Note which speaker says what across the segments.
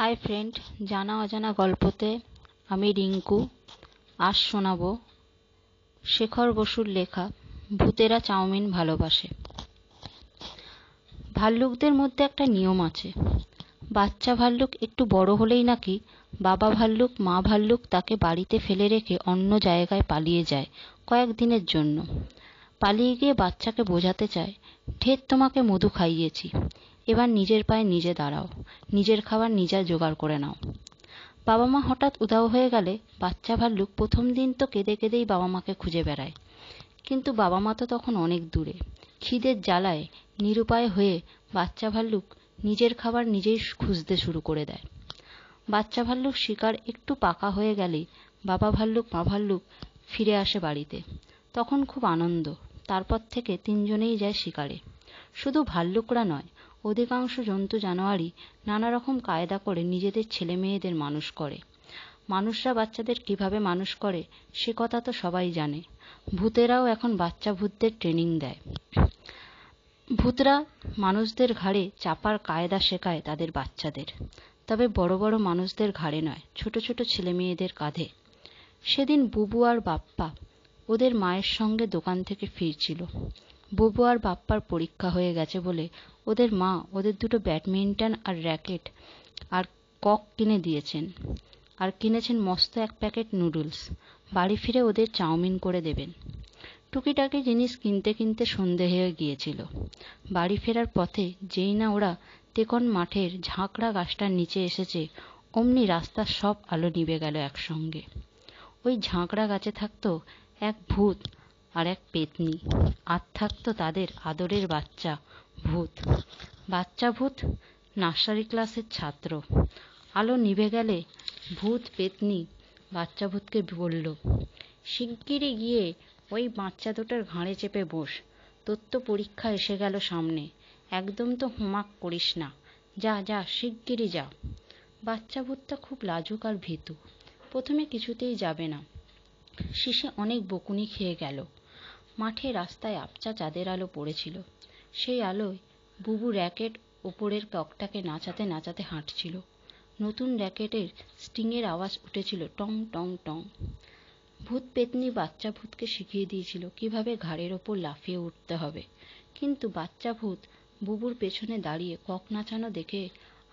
Speaker 1: Hi friend, জানা অজানা গল্পতে আমি রিঙ্কু আজ শোনাবো শেখর বসুর লেখা ভূতেরা চাউমিন ভালোবাসে। ভাল্লুকদের মধ্যে একটা নিয়ম আছে, বাচ্চা ভাল্লুক একটু বড় হলেই নাকি বাবা ভাল্লুক মা ভাল্লুক তাকে বাড়িতে ফেলে রেখে অন্য জায়গায় পালিয়ে যায় কয়েকদিনের জন্য। পালিয়ে গিয়ে বাচ্চাকে বোঝাতে চায়, ঢের তোমাকে মধু খাইয়েছি, এবার নিজের পায়ে নিজে দাঁড়াও, নিজের খাবার নিজে জোগাড় করে নাও। বাবা মা হঠাৎ উধাও হয়ে গেলে বাচ্চা ভাল্লুক প্রথম দিন তো কেঁদে কেঁদেই বাবা মাকে খুঁজে বেড়ায়, কিন্তু বাবা মা তো তখন অনেক দূরে। খিদের জ্বালায় নিরুপায় হয়ে বাচ্চা ভাল্লুক নিজের খাবার নিজেই খুঁজতে শুরু করে দেয়। বাচ্চা ভাল্লুক শিকার একটু পাকা হয়ে গেলেই বাবা ভাল্লুক মা ভাল্লুক ফিরে আসে বাড়িতে, তখন খুব আনন্দ। তারপর থেকে তিনজনেই যায় শিকারে। শুধু ভাল্লুকরা নয়, অধিকাংশ জন্তু জানোয়ারই নানা রকম কায়দা করে নিজেদের ছেলে মেয়েদের মানুষ করে। মানুষরা বাচ্চাদের কিভাবে মানুষ করে সে কথা তো সবাই জানে। ভূতেরাও এখন বাচ্চা ভূতদের ট্রেনিং দেয়। ভূতরা মানুষদের ঘাড়ে চাপার কায়দা শেখায় তাদের বাচ্চাদের, তবে বড় বড় মানুষদের ঘাড়ে নয়, ছোট ছোট ছেলে মেয়েদের কাঁধে। সেদিন বুবু আর বাপ্পা ওদের মায়ের সঙ্গে দোকান থেকে ফিরছিল। বুবু আর বাপ্পার পরীক্ষা হয়ে গেছে বলে ওদের মা ওদের দুটো ব্যাডমিন্টন আর র্যাকেট আর কক কিনে দিয়েছেন, আর কিনেছেন মস্ত এক প্যাকেট নুডলস। বাড়ি ফিরে ওদের চাউমিন করে দেবেন। টুকিটাকি জিনিস কিনতে কিনতে সন্ধে হয়ে গিয়েছিল। বাড়ি ফেরার পথে যেই না ওরা তেকন মাঠের ঝাঁকড়া গাছটার নিচে এসেছে, অমনি রাস্তার সব আলো নিভে গেল একসঙ্গে। ওই ঝাঁকড়া গাছে থাকতো এক ভূত আর এক পেতনি, আর থাকতো তাদের আদরের বাচ্চা ভূত। বাচ্চা ভূত নার্সারি ক্লাসের ছাত্র। আলো নিভে গেলে ভূত পেতনি বাচ্চা ভূতকে বলল, শিগগিরই গিয়ে ওই বাচ্চা দুটোর ঘাড়ে চেপে বস, তোর তো পরীক্ষা এসে গেল সামনে, একদম তো হোমওয়ার্ক করিস না, যা যা শিগগিরই যা। বাচ্চা ভূতটা খুব লাজুক আর ভীতু, প্রথমে কিছুতেই যাবে না। শেষে অনেক বকুনি খেয়ে গেল। মাঠে রাস্তায় আবছা চাঁদের আলো পড়েছিল, সেই আলোয় বুবু র্যাকেট ওপরের ককটাকে নাচাতে নাচাতে হাঁটছিল। নতুন র্যাকেটের স্টিংয়ের আওয়াজ উঠেছিল টং টং টং। ভূত পেতনি বাচ্চা ভূতকে শিখিয়ে দিয়েছিল কিভাবে ঘাড়ের ওপর লাফিয়ে উঠতে হবে, কিন্তু বাচ্চা ভূত বুবুর পেছনে দাঁড়িয়ে কক নাচানো দেখে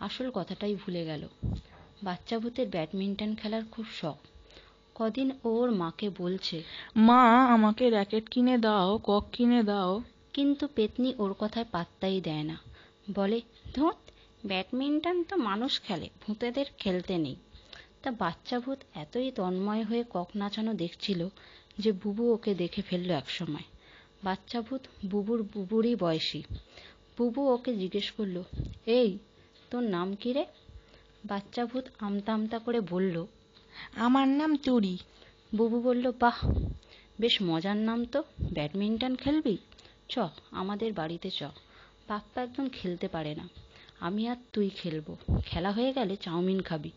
Speaker 1: আসল কথাটাই ভুলে গেল। বাচ্চা ভূতের ব্যাডমিন্টন খেলার খুব শখ। কদিন ওর মাকে বলছে,
Speaker 2: মা আমাকে র্যাকেট কিনে দাও, কক কিনে দাও।
Speaker 1: কিন্তু পেতনি ওর কথায় পাত্তাই দেয় না, বলে, ধুৎ, ব্যাডমিন্টন তো মানুষ খেলে, ভূতেদের খেলতে নেই। তা বাচ্চা ভূত এতই তন্ময় হয়ে কক নাচানো দেখছিল যে বুবু ওকে দেখে ফেলল একসময়। বাচ্চা ভূত বুবুরই বয়সী। বুবু ওকে জিজ্ঞেস করলো, এই, তোর নাম কি রে? বাচ্চা ভূত আমতা আমতা করে বলল,
Speaker 2: আমার নাম তুরি।
Speaker 1: বুবু বলল, বাহ, বেশ মজার নাম তো, ব্যাডমিন্টন খেলবি? চ, আমাদের বাড়িতে চ। পাপ্পা একদম খেলতে পারে না, আমি আর তুই খেলবো। খেলা হয়ে গেলে চাউমিন খাবি,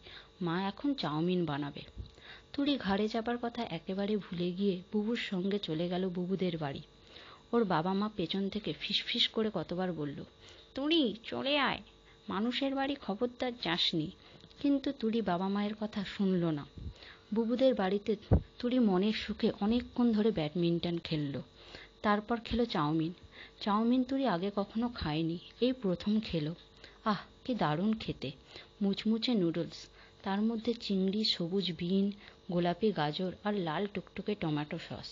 Speaker 1: মা এখন চাউমিন বানাবে। তুড়ি ঘাড়ে চাপার কথা একেবারে ভুলে গিয়ে বুবুর সঙ্গে চলে গেল বুবুদের বাড়ি। ওর বাবা মা পেছন থেকে ফিসফিস করে কতবার বলল, তুড়ি চলে আয়, মানুষের বাড়ি খবরদার যাসনি। কিন্তু তুড়ি বাবা মায়ের কথা শুনল না। বুবুদের বাড়িতে তুড়ি মনের সুখে অনেকক্ষণ ধরে ব্যাডমিন্টন খেললো। তারপর খেলো চাউমিন। চাউমিন তুড়ি আগে কখনো খায়নি, এই প্রথম খেলো। আহ, কি দারুণ খেতে! মুচমুচে নুডলস, তার মধ্যে চিংড়ি, সবুজ বিন, গোলাপি গাজর আর লাল টুকটুকে টমেটো সস।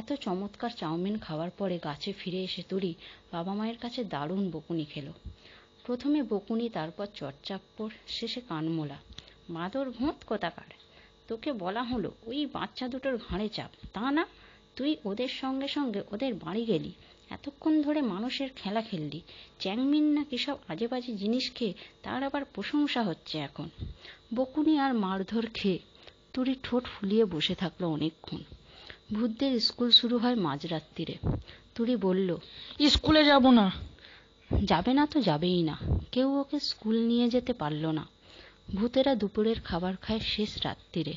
Speaker 1: এত চমৎকার চাউমিন খাওয়ার পরে গাছে ফিরে এসে তুড়ি বাবা মায়ের কাছে দারুণ বকুনি খেলো। প্রথমে বকুনি, তারপর চটচাপ্পড়, শেষে কানমোলা। মাদর ভূত কোথাকার, তোকে বলা হলো ওই বাচ্চা দুটোর ঘাড়ে চাপ, তা না, তুই ওদের সঙ্গে সঙ্গে ওদের বাড়ি গেলি, এতক্ষণ ধরে মানুষের খেলা খেললি, চ্যাংমিন না কি সব আজে বাজে জিনিস খেয়ে তার আবার প্রশংসা হচ্ছে এখন। বকুনি আর মারধর খেয়ে তুড়ি ঠোঁট ফুলিয়ে বসে থাকলো অনেকক্ষণ। ভূতদের স্কুল শুরু হয় মাঝরাত্রিরে। তুড়ি বলল,
Speaker 2: স্কুলে যাব না।
Speaker 1: যাবে না তো যাবেই না, কেউ ওকে স্কুল নিয়ে যেতে পারল না। ভূতেরা দুপুরের খাবার খায় শেষ রাত্রিরে।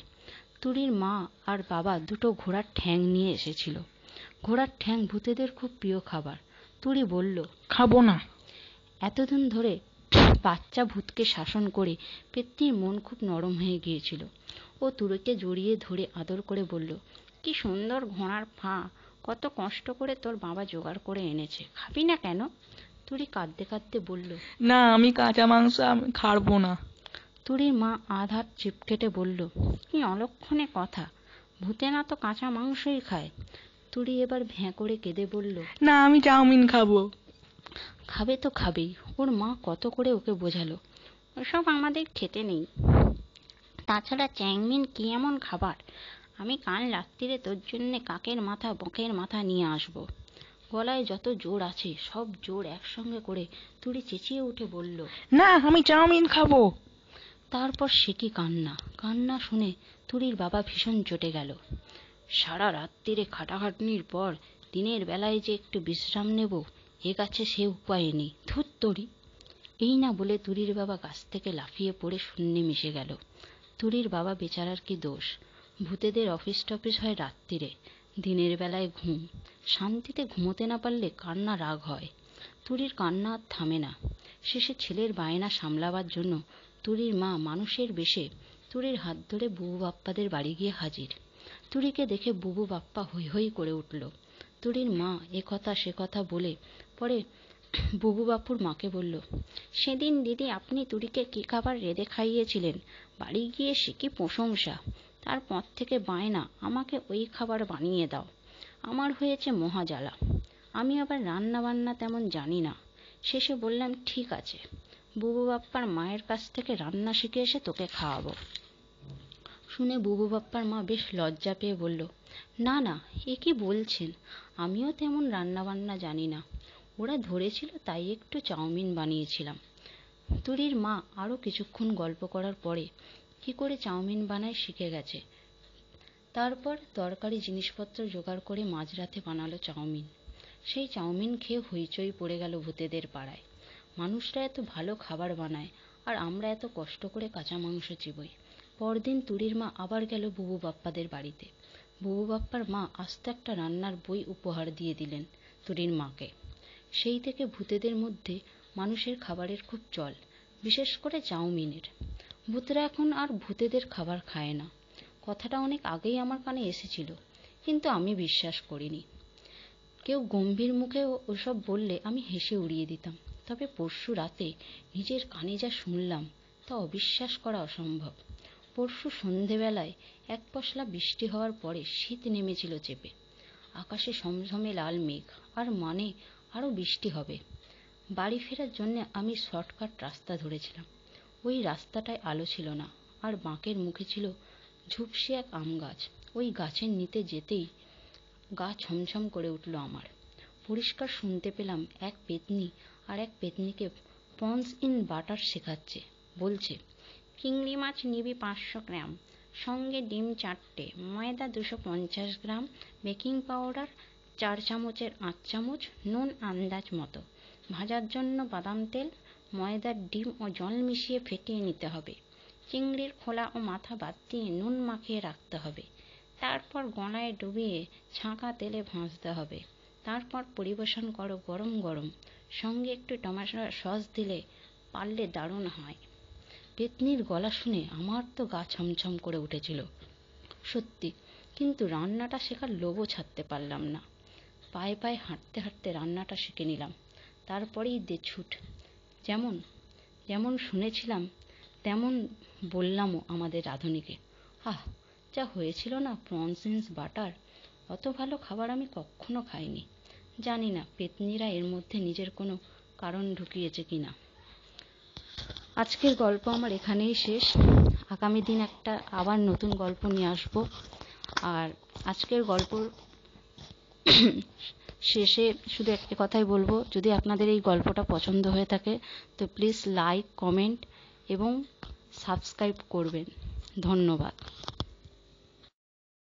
Speaker 1: তুড়ির মা আর বাবা দুটো ঘোড়ার ঠ্যাং নিয়ে এসেছিল। ঘোড়ার ঠ্যাং ভূতেদের খুব প্রিয় খাবার। তুড়ি বলল,
Speaker 2: খাবো না।
Speaker 1: এতদিন ধরে বাচ্চা ভূতকে শাসন করে পেতনির মন খুব নরম হয়ে গিয়েছিল। ও তুড়িকে জড়িয়ে ধরে আদর করে বলল, কি সুন্দর ঘোড়ার ফা, কত কষ্ট করে তোর বাবা জোগাড় করে এনেছে, খাবি না কেন? তুড়ি কাঁদতে কাঁদতে বলল,
Speaker 2: না, আমি কাঁচা মাংস আমি খাবো না।
Speaker 1: তুড়ির মা আধার চিপ কেটে বলল, কি অলক্ষণে কথা, ভূতেরা তো কাঁচা মাংসই খায়। তুড়ি এবার ভ্যাঁ করে কেঁদে বলল,
Speaker 2: না, আমি চাউমিন খাবো।
Speaker 1: খাবে তো খাবেই। ওর মা কত করে ওকে বোঝালো, ওসব আমাদের খেতে নেই, তাছাড়া চ্যাংমিন কি এমন খাবার, আমি কাল রাত্রিরে তোর জন্যে কাকের মাথা বকের মাথা নিয়ে আসবো। গলায় যত জোর আছে সব জোর একসঙ্গে করে তুড়ি চেঁচিয়ে উঠে বলল,
Speaker 2: না, আমি চাউমিন খাবো।
Speaker 1: তারপর সে কি কান্না! কান্না শুনে তুড়ির বাবা ভীষণ চটে গেল। সারা রাত্রিরে খাটাখাটনির পর দিনের বেলায় যে একটু বিশ্রাম নেব, এ কাছে সে উপায় নেই, ধুর তরি। এই না বলে তুড়ির বাবা গাছ থেকে লাফিয়ে পড়ে শূন্যে মিশে গেল। তুড়ির বাবা বেচারার কি দোষ, ভূতেদের অফিস টফিস হয় রাত্রিরে, দিনের বেলায় ঘুম, শান্তিতে ঘুমোতে না পারলে কান্না রাগ হয়। তুড়ির কান্না আর থামে না। শেষে ছেলের বায়না সামলাবার জন্য তুড়ির মা মানুষের বেশে তুড়ির হাত ধরে বুবু বাপ্পাদের বাড়ি গিয়ে হাজির। তুড়িকে দেখে বুবু বাপ্পা হৈ হৈ করে উঠল। তুড়ির মা এ কথা সে কথা বলে পরে বুবু বাপুর মাকে বলল, সেদিন দিদি আপনি তুড়িকে কি খাবার রেঁধে খাইয়েছিলেন, বাড়ি গিয়ে সে কি প্রশংসা, তারপর থেকে বায়না আমাকে ওই খাবার বানিয়ে দাও। আমার হয়েছে মহা জ্বালা, আমি আবার রান্না বান্না তেমন জানি না। শেষে বললাম, ঠিক আছে, বুবু বাপ্পার মায়ের কাছ থেকে রান্না শিখে এসে তোকে খাওয়াবো। শুনে বুবু বাপ্পার মা বেশ লজ্জা পেয়ে বলল, না না, এ কি বলছেন, আমিও তেমন রান্না বান্না জানি না, ওরা ধরেছিল তাই একটু চাউমিন বানিয়েছিলাম। তুড়ির মা আরও কিছুক্ষণ গল্প করার পরে কি করে চাউমিন বানায় শিখে গেছে। তারপর দরকারি জিনিসপত্র জোগাড় করে মাঝরাতে বানালো চাউমিন। সেই চাউমিন খেয়ে হইচই পড়ে গেল ভূতেদের পাড়ায়। মানুষরা এত ভালো খাবার বানায় আর আমরা এত কষ্ট করে কাঁচা মাংস চিবোই। পরদিন তুড়ির মা আবার গেল বুবু বাপ্পাদের বাড়িতে। বুবু বাপ্পার মা আস্ত একটা রান্নার বই উপহার দিয়ে দিলেন তুড়ির মাকে। সেই থেকে ভূতেদের মধ্যে মানুষের খাবারের খুব চল, বিশেষ করে চাউমিনের। ভূতেরা এখন আর ভূতেদের খাবার খায় না। কথাটা অনেক আগেই আমার কানে এসেছিল, কিন্তু আমি বিশ্বাস করিনি। কেউ গম্ভীর মুখে ওসব বললে আমি হেসে উড়িয়ে দিতাম। তবে পরশু রাতে নিজের কানে যা শুনলাম তা অবিশ্বাস করা অসম্ভব। পরশু সন্ধেবেলায় এক পশলা বৃষ্টি হওয়ার পরে শীত নেমেছিল চেপে। আকাশে ঝমঝমে লাল মেঘ, আর মানে আরও বৃষ্টি হবে। বাড়ি ফেরার জন্য আমি শর্টকাট রাস্তা ধরেছিলাম। ওই রাস্তাটায় আলো ছিল না, আর বাঁকের মুখে ছিল ঝুপসি এক আম গাছ। ওই গাছের নিতে যেতেই গা ছমছম করে উঠল আমার। পরিষ্কার শুনতে পেলাম এক পেতনি আর এক পেতনিকে পন্স ইন বাটার শেখাচ্ছে। বলছে, চিংড়ি মাছ নিবি 500 গ্রাম, সঙ্গে ডিম 4টে, ময়দা 250 গ্রাম, বেকিং পাউডার 4 চামচের 8 চামচ, নুন আন্দাজ মতো, ভাজার জন্য বাদাম তেল, ময়দার ডিম ও জল মিশিয়ে ফেটিয়ে নিতে হবে। চিংড়ির খোলা ও মাথা বাদ দিয়ে নুন মাখিয়ে রাখতে হবে। তারপর গলায় ডুবিয়ে ছাঁকা তেলে ভাজতে হবে। তারপর পরিবেশন করো গরম গরম, সঙ্গে একটু টমেটো সস দিলে পারলে দারুণ হয়। পেতনির গলা শুনে আমার তো গা ছমছম করে উঠেছিল সত্যি, কিন্তু রান্নাটা শেখার লোভও ছাড়তে পারলাম না। পায়ে পায়ে হাঁটতে হাঁটতে রান্নাটা শিখে নিলাম। তারপরেই দে ছুট। যেমন যেমন শুনেছিলাম তেমন বললামও আমাদের রাঁধুনিকে। আহ, যা হয়েছিল না প্রনস ইন বাটার! অত ভালো খাবার আমি কখনো খাইনি। জানি না পেতনিরা এর মধ্যে নিজের কোনো কারণ ঢুকিয়েছে কিনা। আজকের গল্প আমার এখানেই শেষ। আগামী দিন একটা আবার নতুন গল্প নিয়ে আসবো। আর আজকের গল্প শেষে শুধু একটা কথাই বলবো, যদি আপনাদের এই গল্পটা পছন্দ হয়ে থাকে তো প্লিজ লাইক, কমেন্ট এবং সাবস্ক্রাইব করবেন। ধন্যবাদ।